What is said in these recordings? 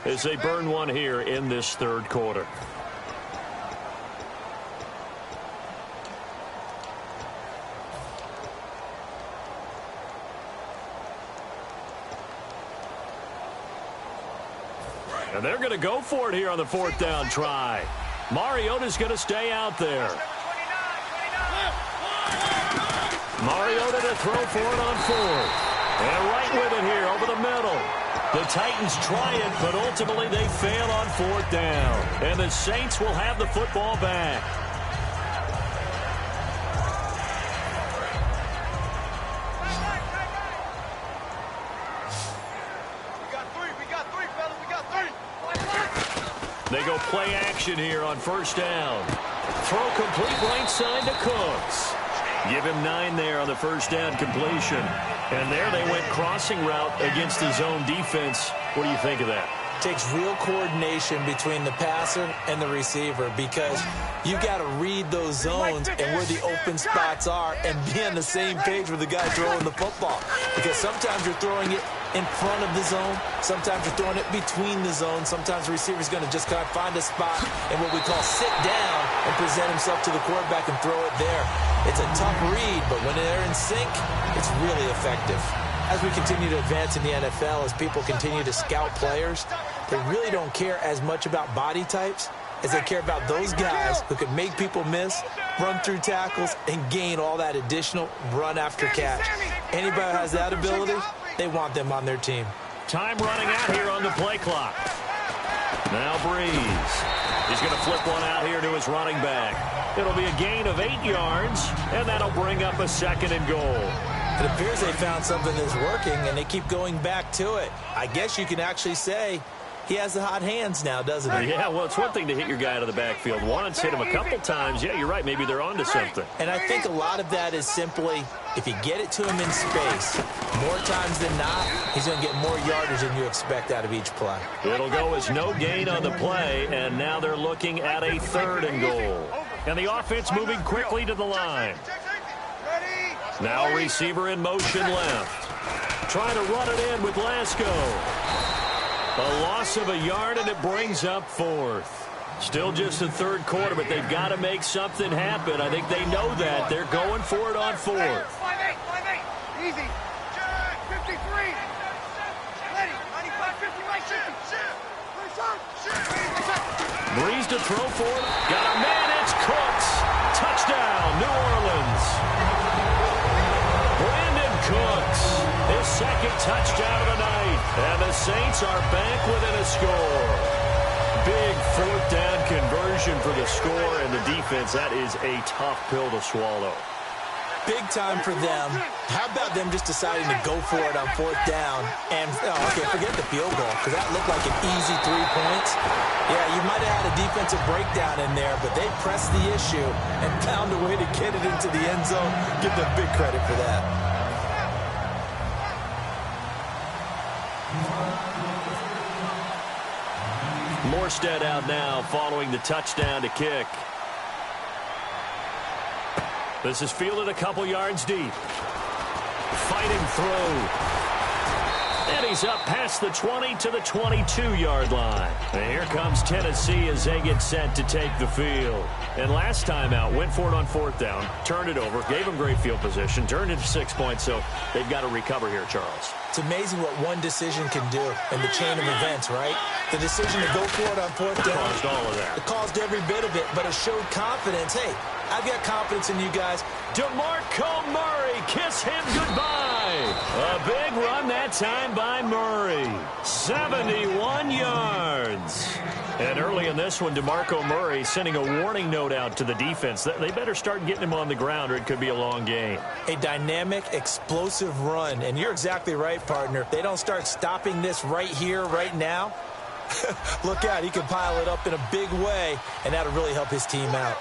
as they burn one here in this third quarter. And they're going to go for it here on the fourth down try. Mariota's going to stay out there. Mariota to throw for it on fourth. And right with it here over the middle. The Titans try it, but ultimately they fail on fourth down. And the Saints will have the football back. They go play action here on first down. Throw complete right side to Cooks. Give him 9 there on the first down completion. And there they went crossing route against the zone defense. What do you think of that? Takes real coordination between the passer and the receiver because you got to read those zones and where the open spots are and be on the same page with the guy throwing the football. Because sometimes you're throwing it in front of the zone. Sometimes you're throwing it between the zones. Sometimes the receiver's going to just kind of find a spot and what we call sit down and present himself to the quarterback and throw it there. It's a tough read, but when they're in sync, it's really effective. As we continue to advance in the NFL, as people continue to scout players, they really don't care as much about body types as they care about those guys who can make people miss, run through tackles, and gain all that additional run after catch. Anybody who has that ability, they want them on their team. Time running out here on the play clock. Now Breeze. He's going to flip one out here to his running back. It'll be a gain of 8 yards, and that'll bring up a 2nd and goal. It appears they found something that's working, and they keep going back to it. I guess you can actually say he has the hot hands now, doesn't he? Yeah, well, it's one thing to hit your guy out of the backfield once, hit him a couple times. Yeah, you're right. Maybe they're onto something. And I think a lot of that is simply if you get it to him in space, more times than not, he's going to get more yardage than you expect out of each play. It'll go as no gain on the play, and now they're looking at a 3rd and goal. And the offense moving quickly to the line. Now receiver in motion left. Trying to run it in with Lasco. A loss of a yard, and it brings up 4th. Still just the third quarter, but they've got to make something happen. I think they know that. They're going for it on 4th. 5-8. Easy. 53. Ready. 95, 50, right, 50. Breeze to throw for it. Got a man. It's Cooks. Touchdown, New Orleans. Brandon Cooks, his 2nd touchdown of the night. And the Saints are back within a score. Big 4th down conversion for the score, and the defense, that is a tough pill to swallow. Big time for them. How about them just deciding to go for it on 4th down? And, okay, forget the field goal, because that looked like an easy 3 points. Yeah, you might have had a defensive breakdown in there, but they pressed the issue and found a way to get it into the end zone. Give them big credit for that. Morstead out now following the touchdown to kick. This is fielded a couple yards deep. Fighting throw. And he's up past the 20 to the 22-yard line. And here comes Tennessee as they get set to take the field. And last time out, went for it on 4th down, turned it over, gave them great field position, turned it to 6 points, so they've got to recover here, Charles. It's amazing what one decision can do in the chain of events, right? The decision to go for it on 4th down. Caused all of that. It caused every bit of it, but it showed confidence. Hey, I've got confidence in you guys. DeMarco Murray, kiss him goodbye. A big run that time by Murray. 71 yards. And early in this one, DeMarco Murray sending a warning note out to the defense. They better start getting him on the ground or it could be a long game. A dynamic, explosive run. And you're exactly right, partner. If they don't start stopping this right here, right now, look out. He can pile it up in a big way, and that'll really help his team out.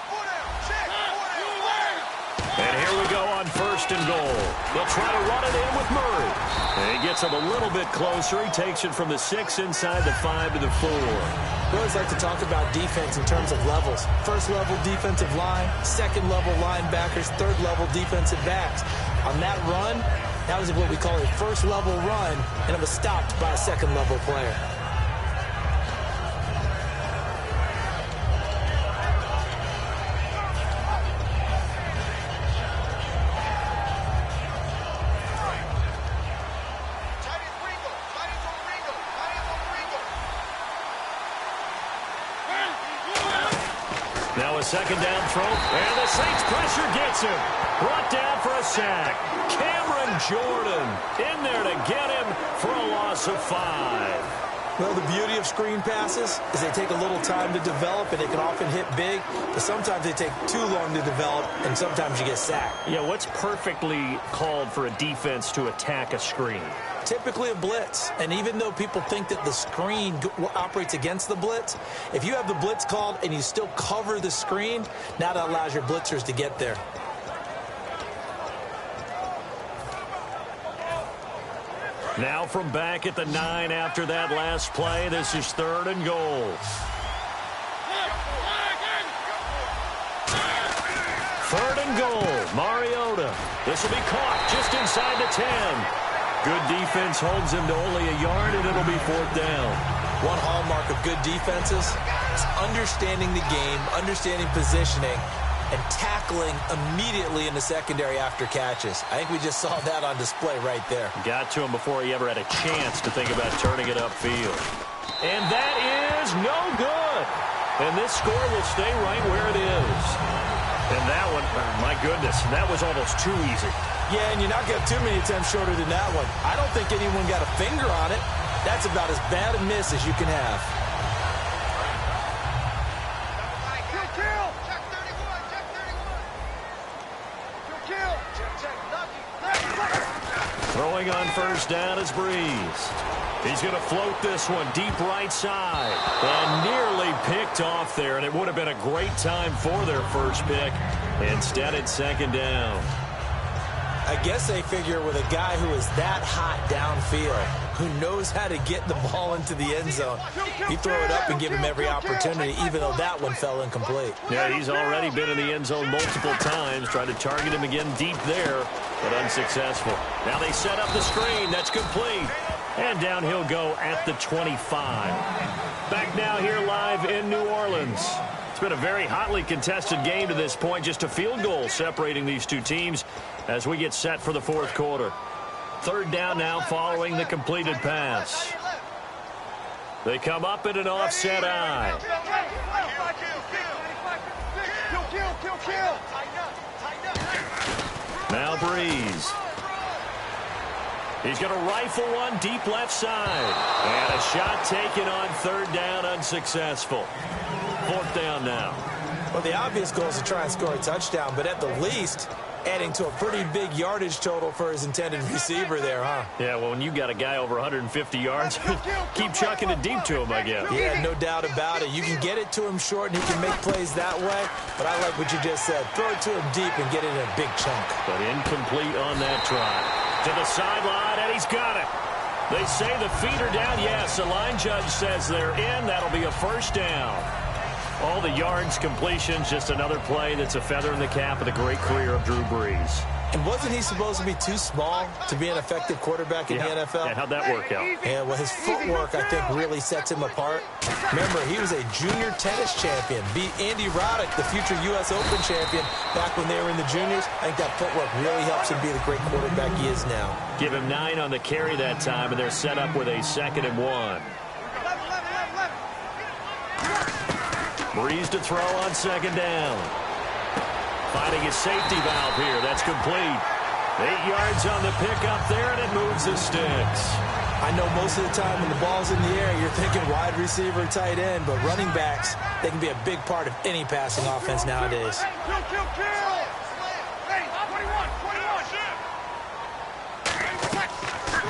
And here we go on 1st and goal. They'll try to run it in with Murray. And he gets him a little bit closer. He takes it from the 6 inside the 5 to the 4. We always like to talk about defense in terms of levels. 1st level defensive line, 2nd level linebackers, 3rd level defensive backs. On that run, that was what we call a 1st level run, and it was stopped by a 2nd level player. Now a second down throw, and the Saints pressure gets him. Brought down for a sack. Cameron Jordan in there to get him for a loss of 5. Well, the beauty of screen passes is they take a little time to develop, and they can often hit big, but sometimes they take too long to develop, and sometimes you get sacked. Yeah, what's perfectly called for a defense to attack a screen? Typically a blitz, and even though people think that the screen operates against the blitz, if you have the blitz called and you still cover the screen, now that allows your blitzers to get there. Now from back at the 9 after that last play, this is 3rd and goal. 3rd and goal, Mariota. This will be caught just inside the 10. Good defense holds him to only a yard, and it'll be 4th down. One hallmark of good defenses is understanding the game, understanding positioning, and tackling immediately in the secondary after catches. I think we just saw that on display right there. Got to him before he ever had a chance to think about turning it upfield. And that is no good. And this score will stay right where it is. And that one, my goodness, that was almost too easy. Yeah, and you're not getting too many attempts shorter than that one. I don't think anyone got a finger on it. That's about as bad a miss as you can have. Throwing on 1st down is Breeze. He's going to float this one deep right side. And nearly picked off there, and it would have been a great time for their first pick. Instead, it's 2nd down. I guess they figure with a guy who is that hot downfield, who knows how to get the ball into the end zone, you throw it up and give him every opportunity, even though that one fell incomplete. Yeah, he's already been in the end zone multiple times, trying to target him again deep there, but unsuccessful. Now they set up the screen. That's complete. And down he'll go at the 25. Back now here live in New Orleans. It's been a very hotly contested game to this point. Just a field goal separating these two teams as we get set for the 4th quarter. 3rd down now following the completed pass. They come up in an offset eye. Now Breeze. He's going to rifle one deep left side. And a shot taken on 3rd down, unsuccessful. 4th down now. Well, the obvious goal is to try and score a touchdown, but at the least, adding to a pretty big yardage total for his intended receiver there, huh? Yeah, well, when you got a guy over 150 yards, keep chucking it deep to him, I guess. Yeah, no doubt about it. You can get it to him short, and he can make plays that way, but I like what you just said. Throw it to him deep and get it in a big chunk. But incomplete on that try. To the sideline, and he's got it. They say the feet are down. Yes, the line judge says they're in. That'll be a 1st down. All the yards, completions, just another play that's a feather in the cap of the great career of Drew Brees. And wasn't he supposed to be too small to be an effective quarterback in the NFL? Yeah, how'd that work out? Yeah, well, his footwork, I think, really sets him apart. Remember, he was a junior tennis champion, beat Andy Roddick, the future U.S. Open champion, back when they were in the juniors. I think that footwork really helps him be the great quarterback he is now. Give him 9 on the carry that time, and they're set up with a 2nd and 1. Breeze to throw on 2nd down. Finding his safety valve here. That's complete. 8 yards on the pickup there, and it moves the sticks. I know most of the time when the ball's in the air, you're thinking wide receiver, tight end, but running backs, they can be a big part of any passing offense nowadays.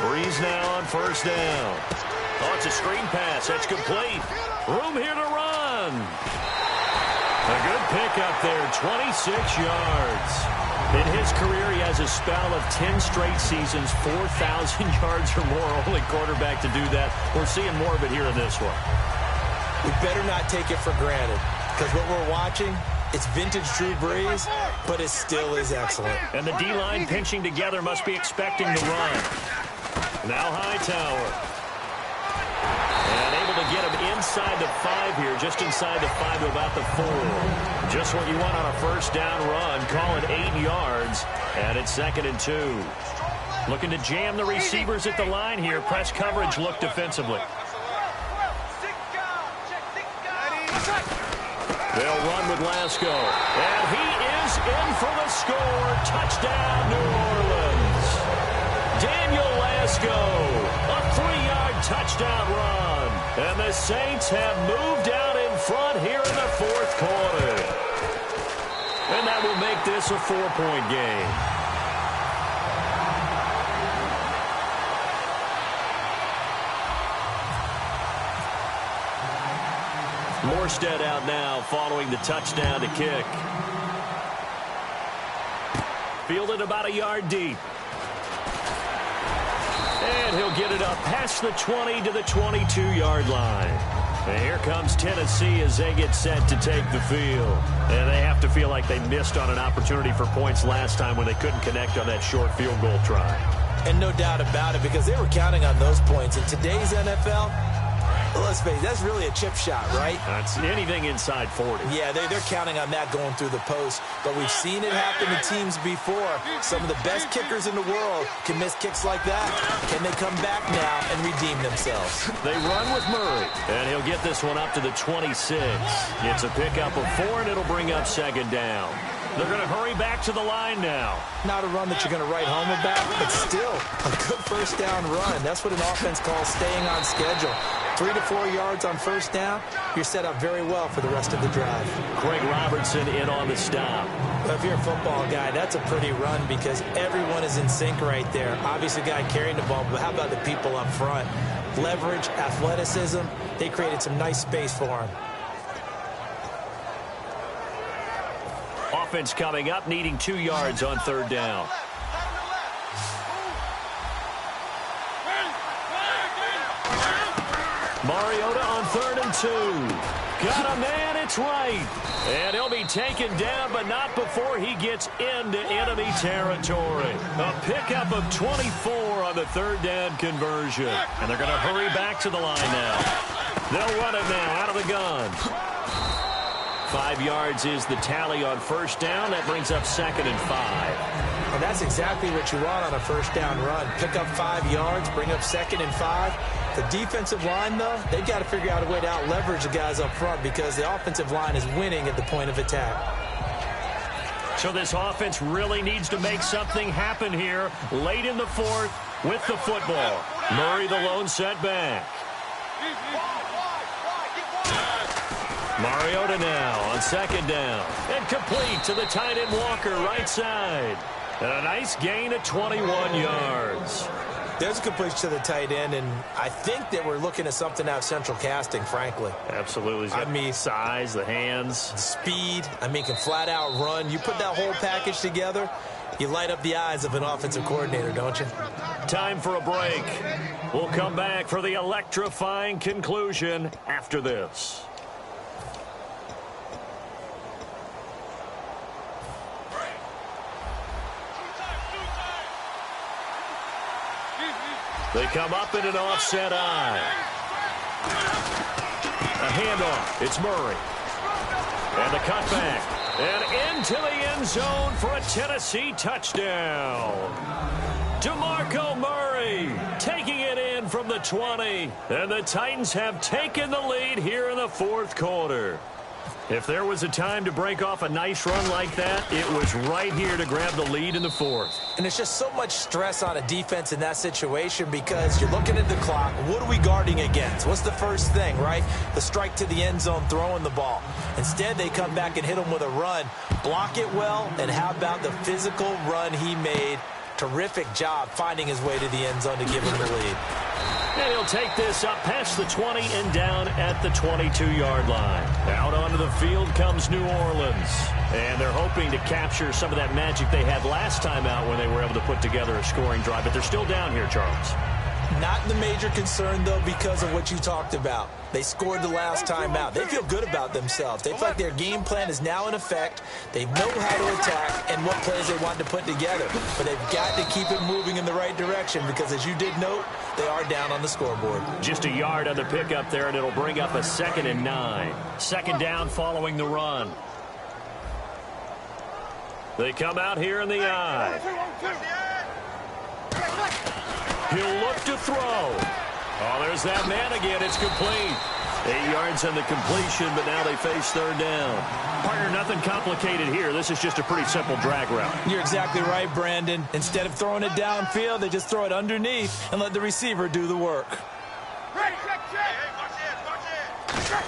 Breeze now on 1st down. Oh, it's a screen pass. That's complete. Room here to run. A good pickup there, 26 yards. In his career, he has a spell of 10 straight seasons, 4,000 yards or more. Only quarterback to do that. We're seeing more of it here in this one. We better not take it for granted, because what we're watching, it's vintage Drew Brees, but it still is excellent. And the D-line pinching together must be expecting the run. Now Hightower. And able to get him inside the 5 here, just inside the 5 to about the 4. Just what you want on a 1st down run. Call it 8 yards, and it's 2nd and 2. Looking to jam the receivers at the line here. Press coverage look defensively. They'll run with Lasco. And he is in for the score. Touchdown, New Orleans. Daniel Lasco, a 3-yard touchdown run. And the Saints have moved out in front here in the fourth quarter. And that will make this a 4-point game. Morstead out now following the touchdown to kick. Fielded about a yard deep. And he'll get it up past the 20 to the 22-yard line. And here comes Tennessee as they get set to take the field. And they have to feel like they missed on an opportunity for points last time when they couldn't connect on that short field goal try. And no doubt about it, because they were counting on those points. In today's NFL, let's face it, that's really a chip shot, right? That's anything inside 40. Yeah, they're counting on that going through the post. But we've seen it happen to teams before. Some of the best kickers in the world can miss kicks like that. Can they come back now and redeem themselves? They run with Murray, and he'll get this one up to the 26. It's a pickup of 4, and it'll bring up second down. They're going to hurry back to the line now. Not a run that you're going to write home about, but still a good first down run. That's what an offense calls staying on schedule. 3 to 4 yards on first down, you're set up very well for the rest of the drive. Craig Robertson in on the stop. Well, if you're a football guy, that's a pretty run because everyone is in sync right there. Obviously, the guy carrying the ball, but how about the people up front? Leverage, athleticism, they created some nice space for him. Offense coming up, needing 2 yards on third down. Mariota on 3rd and 2. Got a man, it's right. And he'll be taken down, but not before he gets into enemy territory. A pickup of 24 on the third down conversion. And they're going to hurry back to the line now. They'll run it now out of the gun. 5 yards is the tally on first down. That brings up 2nd and 5. And that's exactly what you want on a first down run. Pick up 5 yards, bring up 2nd and 5. The defensive line, though, they've got to figure out a way to out-leverage the guys up front because the offensive line is winning at the point of attack. So this offense really needs to make something happen here late in the fourth with the football. Murray the lone setback. Mariota now on 2nd down. And complete to the tight end Walker right side. And a nice gain of 21 yards. There's a completion to the tight end, and I think that we're looking at something out of central casting, frankly. Absolutely. I mean, size, the hands. Speed. I mean, can flat out run. You put that whole package together, you light up the eyes of an offensive coordinator, don't you? Time for a break. We'll come back for the electrifying conclusion after this. They come up in an offset eye. A handoff. It's Murray. And the cutback. And into the end zone for a Tennessee touchdown. DeMarco Murray taking it in from the 20. And the Titans have taken the lead here in the fourth quarter. If there was a time to break off a nice run like that, it was right here to grab the lead in the fourth. And it's just so much stress on a defense in that situation because you're looking at the clock. What are we guarding against? What's the first thing, right? The strike to the end zone, throwing the ball. Instead, they come back and hit him with a run. Block it well, and how about the physical run he made? Terrific job finding his way to the end zone to give him the lead. And he'll take this up past the 20 and down at the 22-yard line. Out onto the field comes New Orleans. And they're hoping to capture some of that magic they had last time out when they were able to put together a scoring drive. But they're still down here, Charles. Not the major concern, though, because of what you talked about. They scored the last time out. They feel good about themselves. They feel like their game plan is now in effect. They know how to attack and what plays they want to put together. But they've got to keep it moving in the right direction because, as you did note, they are down on the scoreboard. Just a yard on the pickup there, and it'll bring up a 2nd and 9. Second down following the run. They come out here in the eye. He'll look to throw. Oh, there's that man again. It's complete. 8 yards on the completion, but now they face third down. Partner, nothing complicated here. This is just a pretty simple drag route. You're exactly right, Brandon. Instead of throwing it downfield, they just throw it underneath and let the receiver do the work. Ready, check, check. Hey, watch this.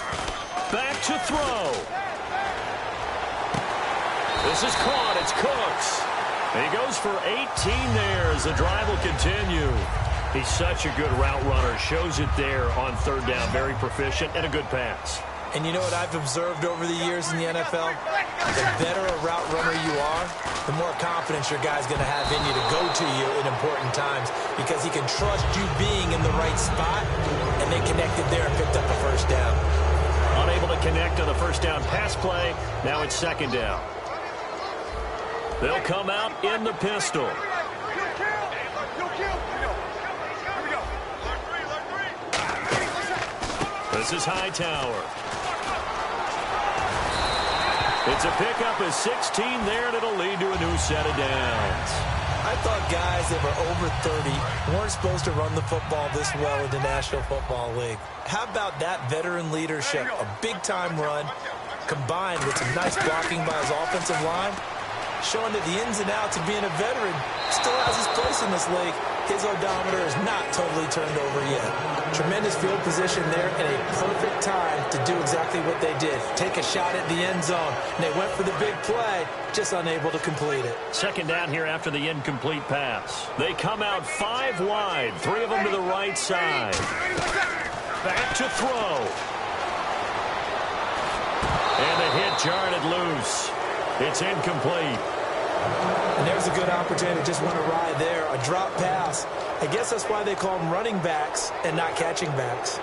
Back to throw. This is caught. It's Cooks. He goes for 18 there as the drive will continue. He's such a good route runner. Shows it there on third down. Very proficient and a good pass. And you know what I've observed over the years in the NFL? The better a route runner you are, the more confidence your guy's going to have in you to go to you in important times because he can trust you being in the right spot, and they connected there and picked up a first down. Unable to connect on the first down pass play. Now it's second down. They'll come out in the pistol. This is Hightower. It's a pickup of 16 there, and it'll lead to a new set of downs. I thought guys that were over 30 weren't supposed to run the football this well in the National Football League. How about that veteran leadership? A big-time run combined with some nice blocking by his offensive line, showing that the ins and outs of being a veteran still has his place in this league. His odometer is not totally turned over yet. Tremendous field position there and a perfect time to do exactly what they did. Take a shot at the end zone. And they went for the big play, just unable to complete it. Second down here after the incomplete pass. They come out 5 wide, 3 of them to the right side. Back to throw. And the hit jarred it loose. It's incomplete. And there's a good opportunity. Just went awry there. A drop pass. I guess that's why they call them running backs and not catching backs.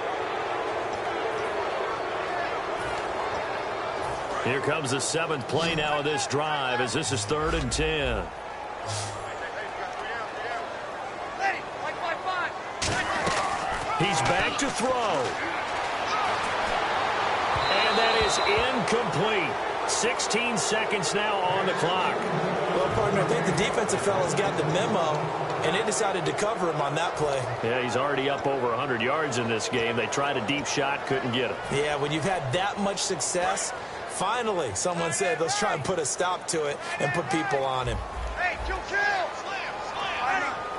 Here comes the 7th play now of this drive as this is 3rd and 10. He's back to throw. And that is incomplete. 16 seconds now on the clock. Well, partner, I think the defensive fellas got the memo, and they decided to cover him on that play. Yeah, he's already up over 100 yards in this game. They tried a deep shot, couldn't get him. Yeah, when you've had that much success, finally someone said, let's try and put a stop to it and put people on him. Hey, kill! Slam!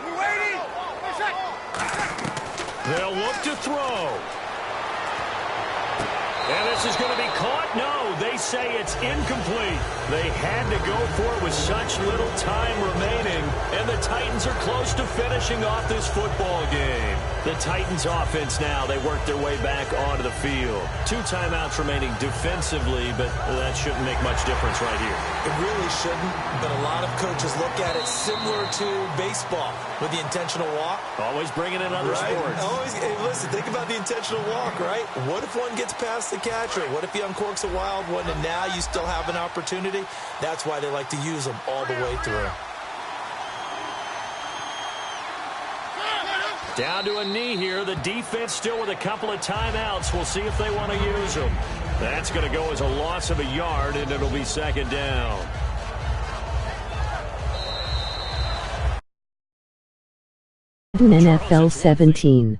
We're waiting! They'll look to throw. And this is going to be caught. No, they say it's incomplete. They had to go for it with such little time remaining, and the Titans are close to finishing off this football game. The Titans offense now, they work their way back onto the field. 2 timeouts remaining defensively, but that shouldn't make much difference right here. It really shouldn't, but a lot of coaches look at it similar to baseball with the intentional walk. Always bringing in other sports. Always, hey, listen, think about the intentional walk, right? What if one gets past the catcher? What if he uncorks a wild one and now you still have an opportunity? That's why they like to use them all the way through. Down to a knee here. The defense still with a couple of timeouts. We'll see if they want to use them. That's going to go as a loss of a yard, and it'll be second down. NFL 17.